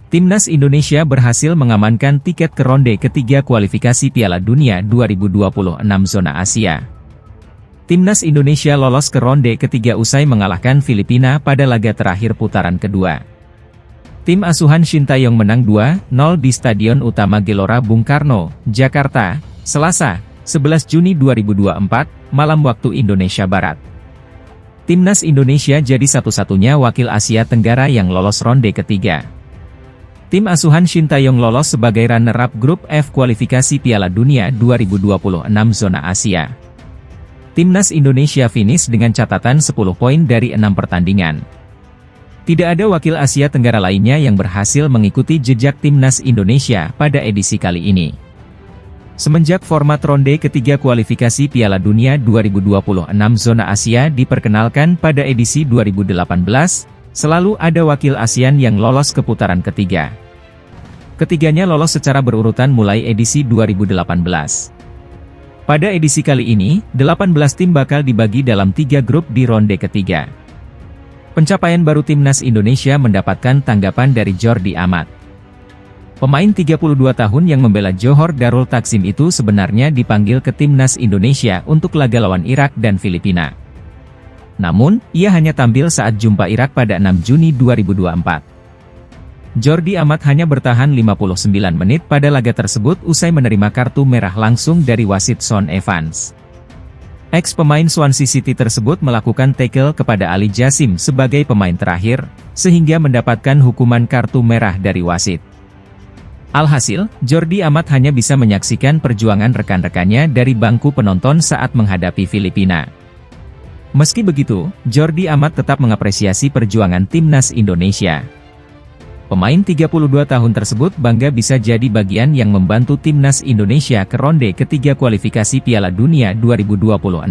Timnas Indonesia berhasil mengamankan tiket ke ronde ketiga kualifikasi Piala Dunia 2026 zona Asia. Timnas Indonesia lolos ke ronde ketiga usai mengalahkan Filipina pada laga terakhir putaran kedua. Tim asuhan Shin Tae-yong menang 2-0 di Stadion Utama Gelora Bung Karno, Jakarta, Selasa, 11 Juni 2024, malam waktu Indonesia Barat. Timnas Indonesia jadi satu-satunya wakil Asia Tenggara yang lolos ronde ketiga. Tim asuhan Shin Tae-yong lolos sebagai runner-up grup F kualifikasi Piala Dunia 2026 zona Asia. Timnas Indonesia finish dengan catatan 10 poin dari 6 pertandingan. Tidak ada wakil Asia Tenggara lainnya yang berhasil mengikuti jejak Timnas Indonesia pada edisi kali ini. Semenjak format ronde ketiga kualifikasi Piala Dunia 2026 zona Asia diperkenalkan pada edisi 2018, selalu ada wakil ASEAN yang lolos ke putaran ketiga. Ketiganya lolos secara berurutan mulai edisi 2018. Pada edisi kali ini, 18 tim bakal dibagi dalam 3 grup di ronde ketiga. Pencapaian baru Timnas Indonesia mendapatkan tanggapan dari Jordi Amat. Pemain 32 tahun yang membela Johor Darul Takzim itu sebenarnya dipanggil ke Timnas Indonesia untuk laga lawan Irak dan Filipina. Namun, ia hanya tampil saat jumpa Irak pada 6 Juni 2024. Jordi Amat hanya bertahan 59 menit pada laga tersebut usai menerima kartu merah langsung dari wasit Sean Evans. Ex-pemain Swansea City tersebut melakukan tackle kepada Ali Jassim sebagai pemain terakhir, sehingga mendapatkan hukuman kartu merah dari wasit. Alhasil, Jordi Amat hanya bisa menyaksikan perjuangan rekan-rekannya dari bangku penonton saat menghadapi Filipina. Meski begitu, Jordi Amat tetap mengapresiasi perjuangan Timnas Indonesia. Pemain 32 tahun tersebut bangga bisa jadi bagian yang membantu Timnas Indonesia ke ronde ketiga kualifikasi Piala Dunia 2026.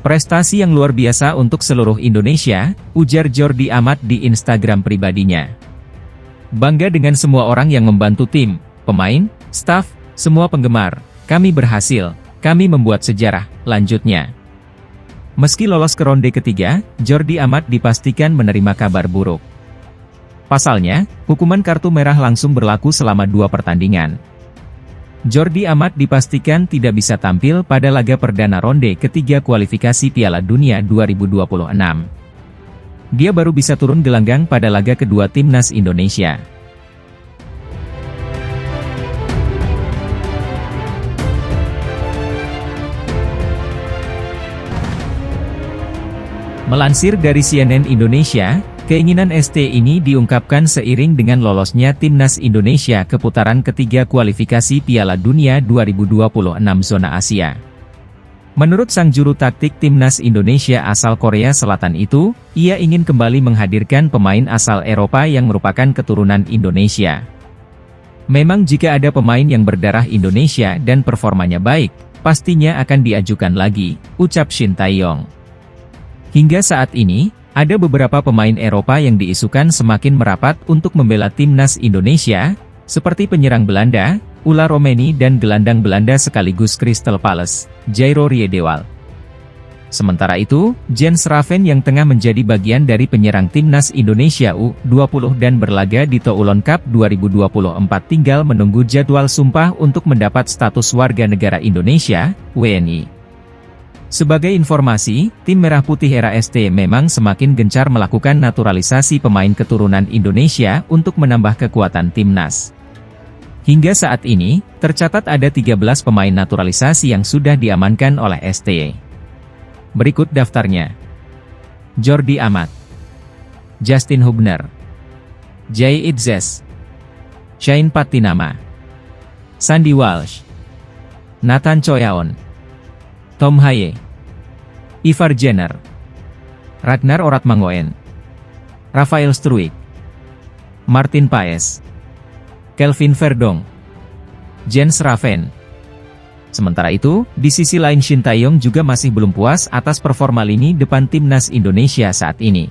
Prestasi yang luar biasa untuk seluruh Indonesia, ujar Jordi Amat di Instagram pribadinya. Bangga dengan semua orang yang membantu tim, pemain, staf, semua penggemar, kami berhasil, kami membuat sejarah, lanjutnya. Meski lolos ke ronde ketiga, Jordi Amat dipastikan menerima kabar buruk. Pasalnya, hukuman kartu merah langsung berlaku selama 2 pertandingan. Jordi Amat dipastikan tidak bisa tampil pada laga perdana ronde ketiga kualifikasi Piala Dunia 2026. Dia baru bisa turun gelanggang pada laga kedua Timnas Indonesia. Melansir dari CNN Indonesia, keinginan ST ini diungkapkan seiring dengan lolosnya Timnas Indonesia ke putaran ketiga kualifikasi Piala Dunia 2026 zona Asia. Menurut sang juru taktik Timnas Indonesia asal Korea Selatan itu, ia ingin kembali menghadirkan pemain asal Eropa yang merupakan keturunan Indonesia. Memang jika ada pemain yang berdarah Indonesia dan performanya baik, pastinya akan diajukan lagi, ucap Shin Tae-yong. Hingga saat ini, ada beberapa pemain Eropa yang diisukan semakin merapat untuk membela Timnas Indonesia, seperti penyerang Belanda, Ula Romeni dan gelandang Belanda sekaligus Crystal Palace, Jairo Riedewald. Sementara itu, Jens Raven yang tengah menjadi bagian dari penyerang Timnas Indonesia U20 dan berlaga di Toulon Cup 2024 tinggal menunggu jadwal sumpah untuk mendapat status warga negara Indonesia, WNI. Sebagai informasi, tim Merah Putih era ST memang semakin gencar melakukan naturalisasi pemain keturunan Indonesia untuk menambah kekuatan timnas. Hingga saat ini, tercatat ada 13 pemain naturalisasi yang sudah diamankan oleh ST. Berikut daftarnya. Jordi Amat, Justin Hubner, Jay Idzes, Shane Patinama, Sandy Walsh, Nathan Choyaon, Tom Haye, Ivar Jenner, Ragnar Oratmangoen, Rafael Struijk, Martin Paes, Kelvin Verdonk, Jens Raven. Sementara itu, di sisi lain Shin Tae-yong juga masih belum puas atas performa lini depan Timnas Indonesia saat ini.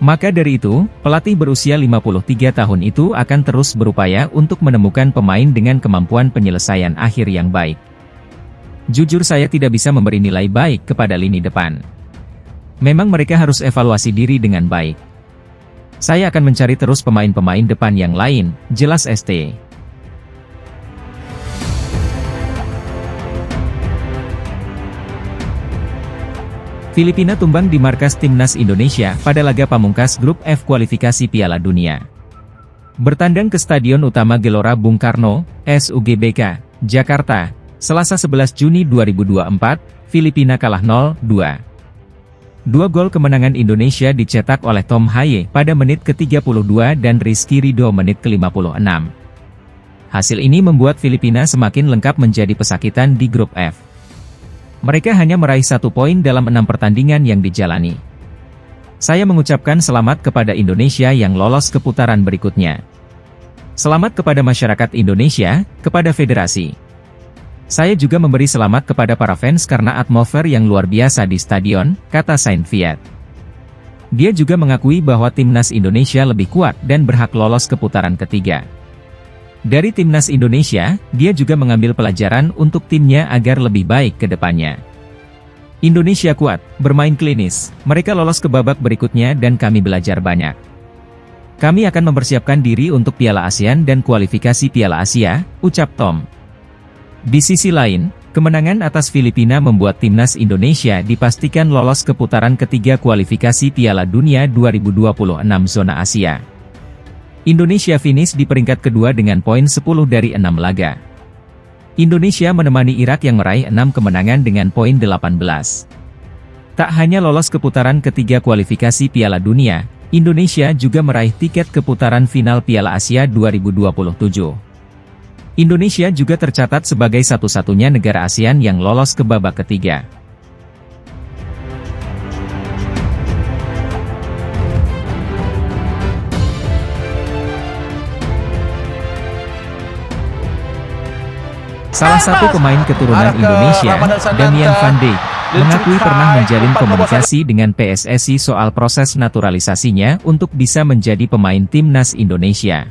Maka dari itu, pelatih berusia 53 tahun itu akan terus berupaya untuk menemukan pemain dengan kemampuan penyelesaian akhir yang baik. Jujur saya tidak bisa memberi nilai baik kepada lini depan. Memang mereka harus evaluasi diri dengan baik. Saya akan mencari terus pemain-pemain depan yang lain, jelas ST. Filipina tumbang di markas Timnas Indonesia pada laga pamungkas Grup F kualifikasi Piala Dunia. Bertandang ke Stadion Utama Gelora Bung Karno, SUGBK, Jakarta, Selasa 11 Juni 2024, Filipina kalah 0-2. Dua gol kemenangan Indonesia dicetak oleh Tom Haye pada menit ke-32 dan Rizky Ridho menit ke-56. Hasil ini membuat Filipina semakin lengkap menjadi pesakitan di Grup F. Mereka hanya meraih 1 poin dalam 6 pertandingan yang dijalani. Saya mengucapkan selamat kepada Indonesia yang lolos ke putaran berikutnya. Selamat kepada masyarakat Indonesia, kepada federasi. Saya juga memberi selamat kepada para fans karena atmosfer yang luar biasa di stadion, kata Saint Fiat. Dia juga mengakui bahwa Timnas Indonesia lebih kuat dan berhak lolos ke putaran ketiga. Dari Timnas Indonesia, dia juga mengambil pelajaran untuk timnya agar lebih baik ke depannya. Indonesia kuat, bermain klinis, mereka lolos ke babak berikutnya dan kami belajar banyak. Kami akan mempersiapkan diri untuk Piala ASEAN dan kualifikasi Piala Asia, ucap Tom. Di sisi lain, kemenangan atas Filipina membuat Timnas Indonesia dipastikan lolos ke putaran ketiga kualifikasi Piala Dunia 2026 zona Asia. Indonesia finish di peringkat kedua dengan poin 10 dari 6 laga. Indonesia menemani Irak yang meraih 6 kemenangan dengan poin 18. Tak hanya lolos ke putaran ketiga kualifikasi Piala Dunia, Indonesia juga meraih tiket ke putaran final Piala Asia 2027. Indonesia juga tercatat sebagai satu-satunya negara ASEAN yang lolos ke babak ketiga. Salah satu pemain keturunan Indonesia, Damian Van Dijk, mengakui pernah menjalin komunikasi dengan PSSI soal proses naturalisasinya untuk bisa menjadi pemain Timnas Indonesia.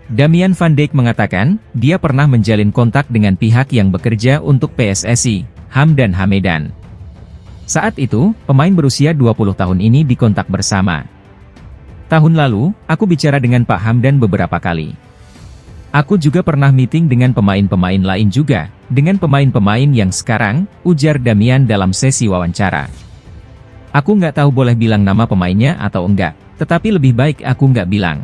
Damian Van Dijk mengatakan, dia pernah menjalin kontak dengan pihak yang bekerja untuk PSSI, Hamdan Hamedan. Saat itu, pemain berusia 20 tahun ini dikontak bersama. Tahun lalu, aku bicara dengan Pak Hamdan beberapa kali. Aku juga pernah meeting dengan pemain-pemain lain juga, dengan pemain-pemain yang sekarang, ujar Damian dalam sesi wawancara. Aku nggak tahu boleh bilang nama pemainnya atau enggak, tetapi lebih baik aku nggak bilang.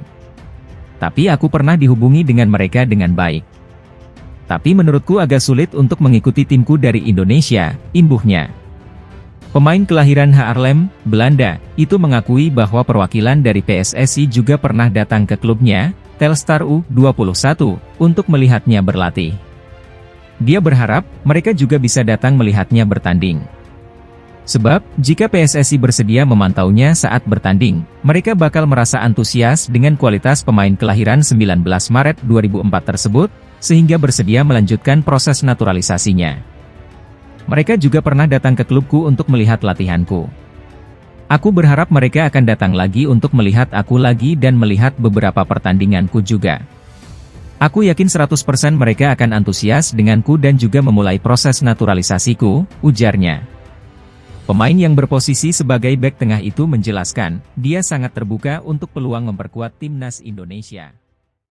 Tapi aku pernah dihubungi dengan mereka dengan baik. Tapi menurutku agak sulit untuk mengikuti timku dari Indonesia, imbuhnya. Pemain kelahiran Haarlem, Belanda, itu mengakui bahwa perwakilan dari PSSI juga pernah datang ke klubnya, Telstar U21, untuk melihatnya berlatih. Dia berharap, mereka juga bisa datang melihatnya bertanding. Sebab, jika PSSI bersedia memantaunya saat bertanding, mereka bakal merasa antusias dengan kualitas pemain kelahiran 19 Maret 2004 tersebut, sehingga bersedia melanjutkan proses naturalisasinya. Mereka juga pernah datang ke klubku untuk melihat latihanku. Aku berharap mereka akan datang lagi untuk melihat aku lagi dan melihat beberapa pertandinganku juga. Aku yakin 100% mereka akan antusias denganku dan juga memulai proses naturalisasiku, ujarnya. Pemain yang berposisi sebagai bek tengah itu menjelaskan, dia sangat terbuka untuk peluang memperkuat Timnas Indonesia.